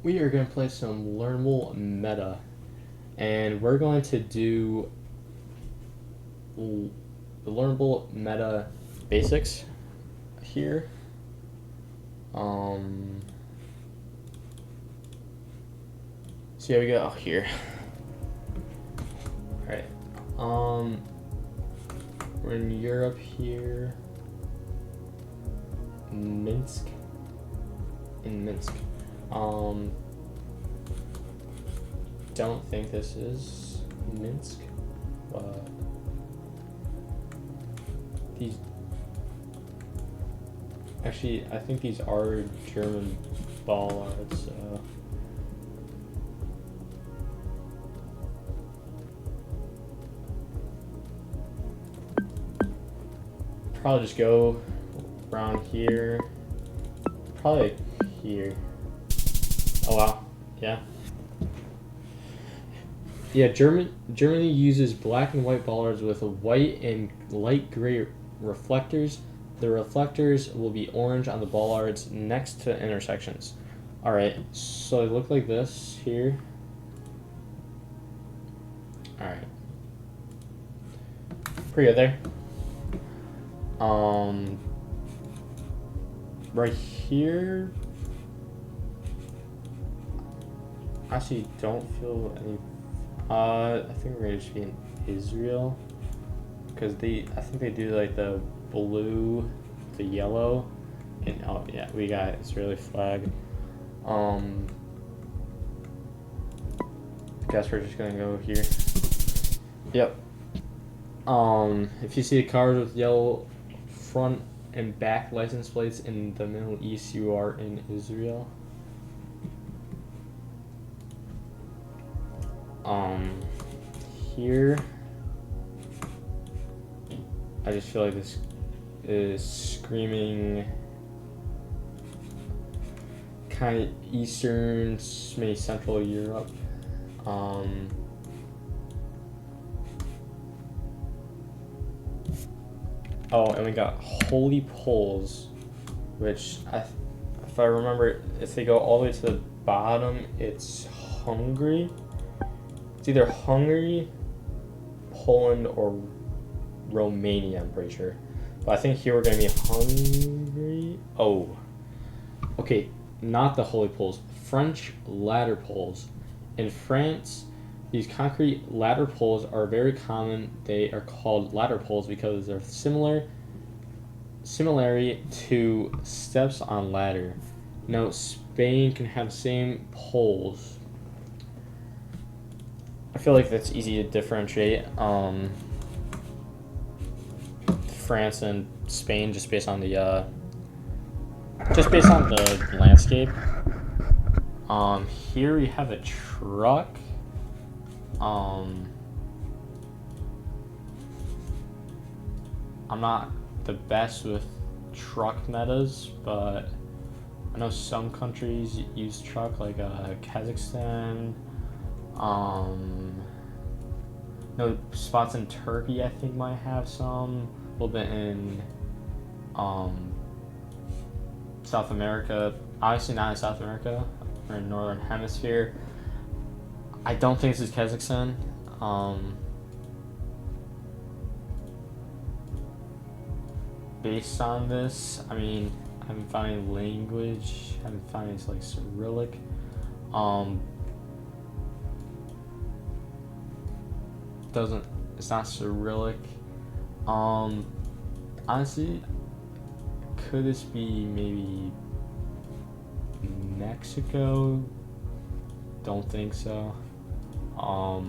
we are going to play some learnable meta, and we're going to do the learnable meta basics here. So yeah, we go here. All right. We're in Europe here. Minsk. In Minsk. Don't think this is Minsk, but these actually, I think these are German bollards. So probably just go around here. Probably here. Oh wow, yeah. Yeah, Germany uses black and white bollards with white and light gray reflectors. The reflectors will be orange on the bollards next to intersections. Alright, so they look like this here. Alright. Pretty good there. Right here, actually don't feel any. I think we're gonna just be in Israel, because I think they do like the blue, the yellow, and oh yeah, we got Israeli flag. Guess we're just gonna go here. Yep. If you see the cars with yellow front and back license plates in the Middle East, you are in Israel. Here, I just feel like this is screaming kind of Eastern, maybe Central Europe. Oh, and we got Holy Poles, which if I remember, if they go all the way to the bottom, it's Hungary. It's either Hungary, Poland, or Romania, I'm pretty sure. But I think here we're going to be Hungary. Oh. Okay, not the Holy Poles. French ladder poles. In France, these concrete ladder poles are very common. They are called ladder poles because they're similarity to steps on ladder. Now, Spain can have the same poles. I feel like that's easy to differentiate. France and Spain just based on the landscape. Here we have a truck. I'm not the best with truck metas, but I know some countries use truck, like Kazakhstan. No, spots in Turkey I think might have some. A little bit in South America. Obviously not in South America or in Northern Hemisphere. I don't think this is Kazakhstan. Based on this, I mean, I haven't found any language. I haven't found any like Cyrillic. It's not Cyrillic. Honestly, could this be maybe Mexico? Don't think so. I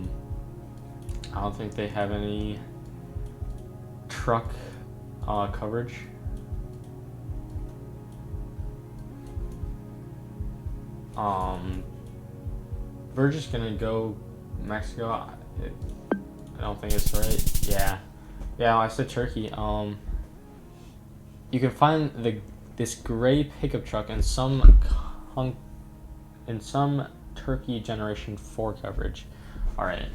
don't think they have any truck coverage. We're just gonna go Mexico. I don't think it's right. Yeah. I said Turkey. You can find this gray pickup truck in some Turkey Generation 4 coverage. All right.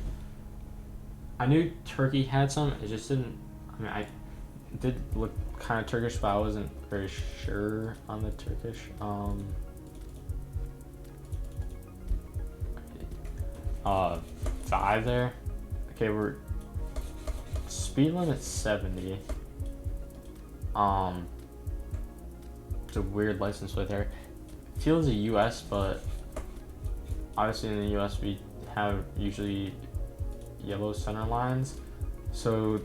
I knew Turkey had some. It just didn't. I mean, I did look kind of Turkish, but I wasn't very sure on the Turkish. 5 there. Okay, we're speed limit 70. It's a weird license plate there. Feels a US, but obviously in the US we have usually yellow center lines. So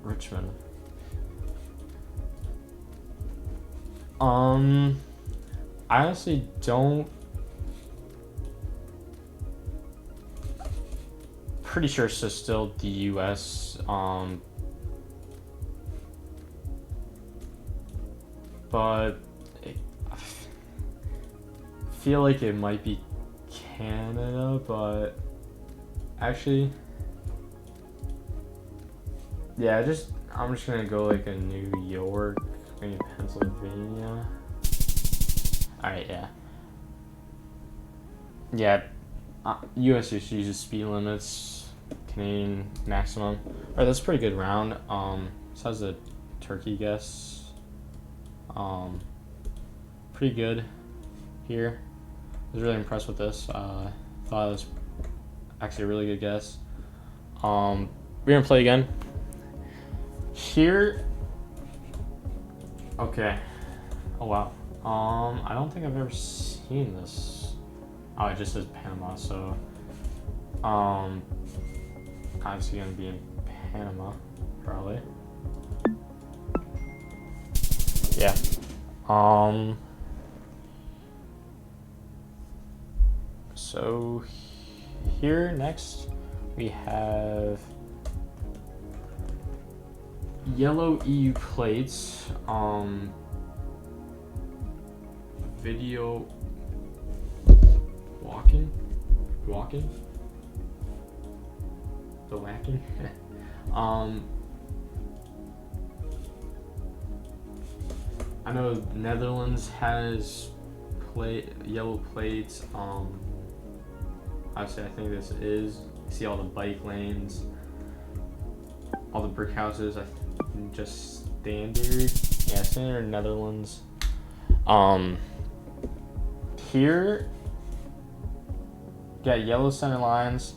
Richmond. I honestly don't. Pretty sure it's just still the US. But I feel like it might be Canada, but actually, yeah, I'm just gonna go like a New York, maybe Pennsylvania. All right, yeah, yeah. US just uses speed limits, Canadian maximum. All right, that's a pretty good round. This has a turkey guess. Pretty good here. I was really impressed with this. Thought it was actually a really good guess. We're gonna play again. Here. Okay. Oh wow. I don't think I've ever seen this. Oh, it just says Panama, so obviously gonna be in Panama, probably. Yeah. So here next we have yellow EU plates. Video walking, the whacking. I know Netherlands has yellow plates. Obviously, I think this is. You see all the bike lanes, all the brick houses. Just standard. Yeah, standard Netherlands. Here, got yellow center lines.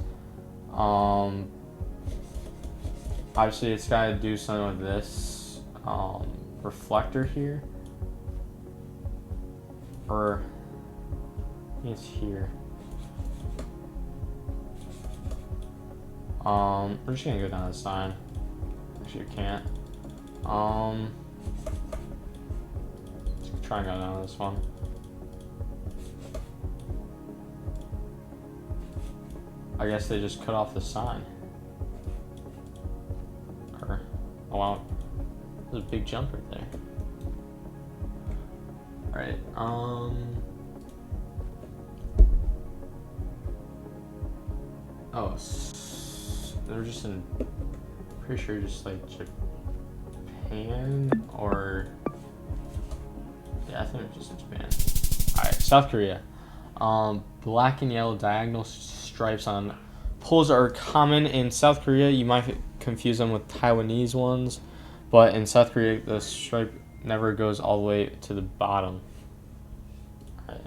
Obviously, it's got to do something with this reflector here. Or I think it's here. We're just gonna go down this sign. Actually, you can't. Let's try and go down this one. I guess they just cut off the sign. Or, oh wow, there's a big jump right there. Alright, oh, they're just in, pretty sure just like Japan, or, yeah, I think it's just Japan. Alright, South Korea. Black and yellow diagonal stripes on poles are common in South Korea. You might confuse them with Taiwanese ones, but in South Korea, the stripe never goes all the way to the bottom. Right.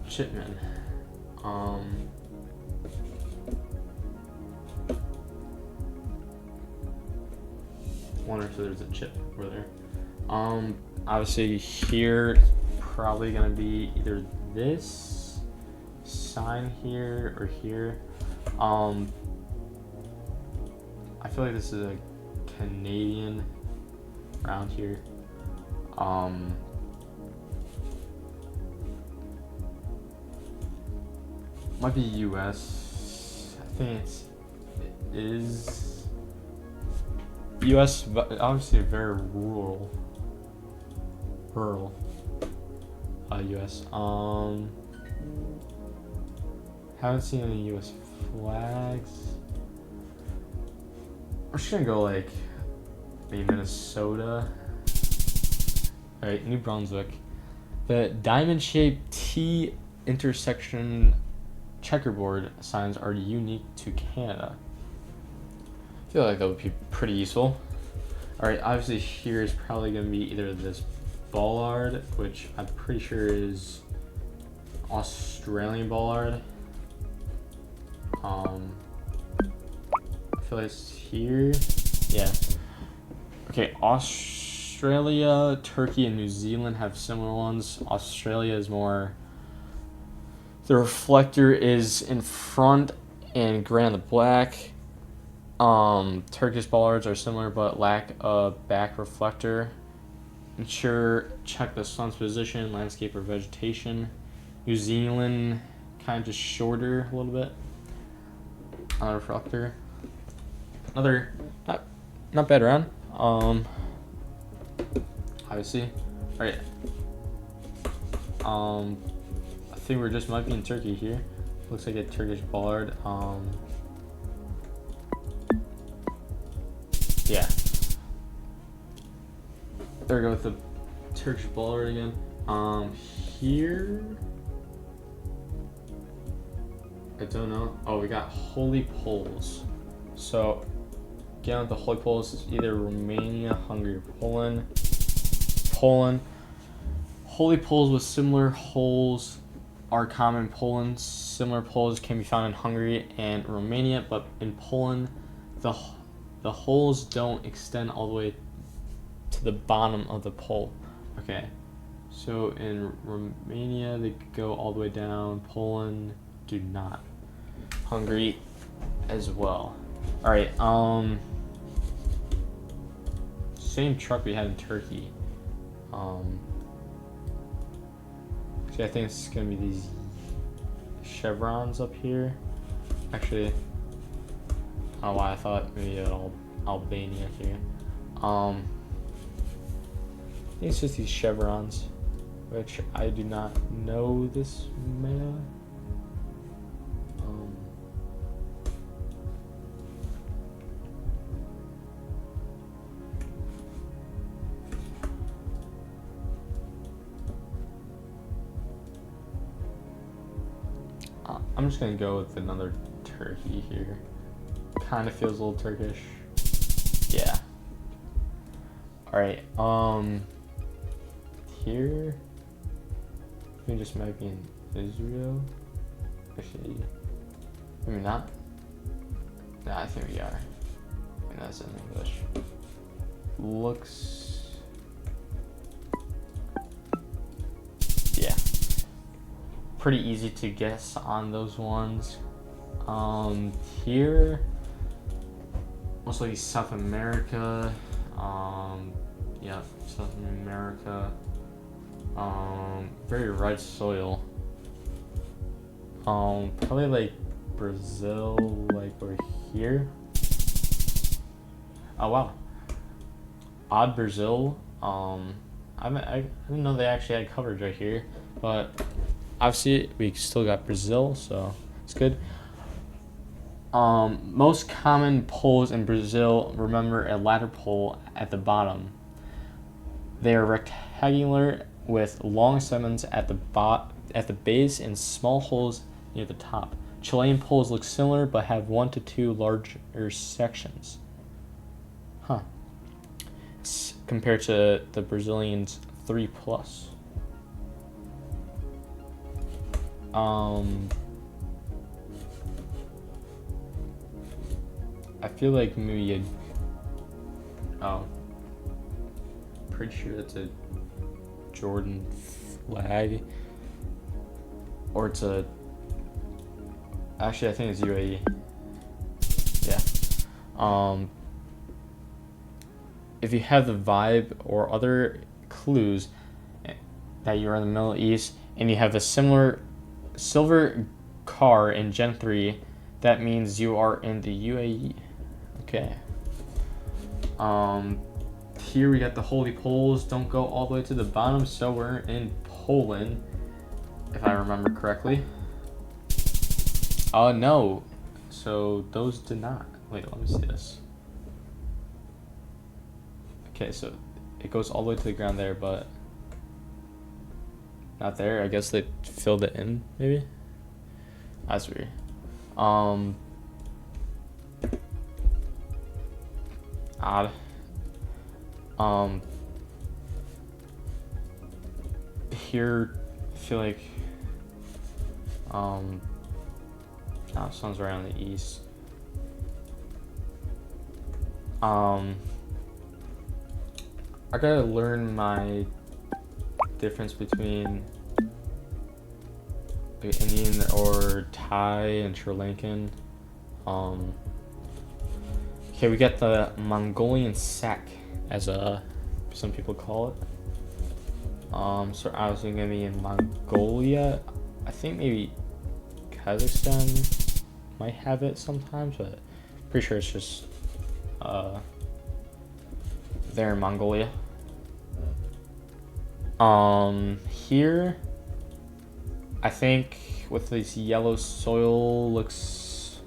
Chipman. Wonder if there's a chip over there. Obviously here, probably gonna be either this sign here or here. I feel like this is a Canadian around here. Might be US. I think it is US, but obviously very rural. US. Haven't seen any US flags. I'm just gonna go like maybe Minnesota. Alright, New Brunswick. The diamond-shaped T intersection checkerboard signs are unique to Canada. I feel like that would be pretty useful. Alright, obviously here is probably gonna be either this bollard, which I'm pretty sure is Australian bollard. I feel like it's here. Yeah. Okay, Australia, Turkey, and New Zealand have similar ones. Australia is more. The reflector is in front and gray on the black. Turkish bollards are similar but lack a back reflector. Check the sun's position, landscape, or vegetation. New Zealand, kind of just shorter a little bit. On a reflector. Another not bad round. Obviously. Alright. I think we're just might be in Turkey here. Looks like a Turkish bollard. Yeah. There we go with the Turkish bollard again. Here. I don't know. Oh, we got holy poles. So, again with the holy poles, it's either Romania, Hungary, or Poland. Holy poles with similar holes are common in Poland. Similar poles can be found in Hungary and Romania, but in Poland, the holes don't extend all the way to the bottom of the pole. Okay, so in Romania they go all the way down. Poland do not. Hungary as well. All right. Same truck we had in Turkey. Actually, I think it's gonna be these chevrons up here. Actually, I don't know why I thought maybe Albania here. I think it's just these chevrons, which I do not know this meta. I'm just gonna go with another Turkey here. Kind of feels a little Turkish. Yeah. All right. Here we just might be in Israel. Actually, maybe not. Nah, I think we are. And that's in English. Looks. Yeah. Pretty easy to guess on those ones. Here, most likely South America. Yeah, South America. Very red soil. Probably like Brazil, like we're here. Oh wow. Odd Brazil. I didn't know they actually had coverage right here, but obviously we still got Brazil, so it's good. Most common poles in Brazil, remember a ladder pole at the bottom. They are rectangular with long segments at the base and small holes near the top. Chilean poles look similar but have 1 to 2 larger sections. Huh. Compared to the Brazilians' 3+. I feel like maybe pretty sure that's a Jordan flag, or it's a. Actually, I think it's UAE. Yeah. If you have the vibe or other clues that you're in the Middle East and you have a similar silver car in Gen 3, that means you are in the UAE. Okay. Here we got the holy poles. Don't go all the way to the bottom, so we're in Poland, if I remember correctly. No. So those did not. Wait, let me see this. Okay, so it goes all the way to the ground there, but not there. I guess they filled it in, maybe? That's weird. Odd. here, I feel like sun's right on the east. I gotta learn my difference between the Indian or Thai and Sri Lankan. Okay, we got the Mongolian sack, as some people call it. So obviously gonna be in Mongolia. I think maybe Kazakhstan might have it sometimes, but pretty sure it's just there in Mongolia. Here, I think with this yellow soil looks,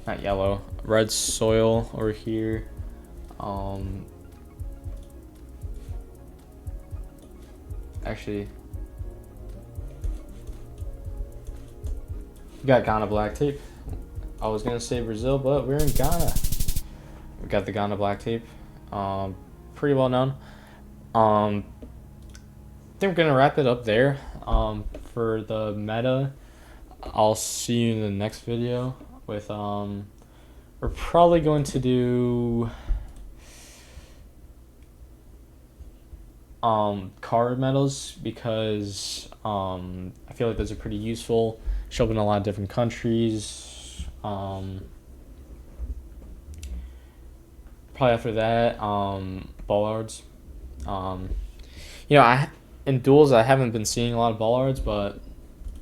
not yellow, red soil over here. Actually, we got Ghana black tape. I was gonna say Brazil, but we're in Ghana. We got the Ghana black tape. Pretty well known. I think we're gonna wrap it up there. For the meta, I'll see you in the next video with we're probably going to do card medals, because I feel like those are pretty useful. Show up in a lot of different countries. Probably after that, bollards. In duels, I haven't been seeing a lot of bollards, but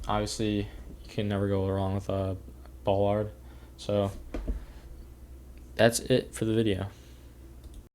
obviously you can never go wrong with a bollard. So that's it for the video.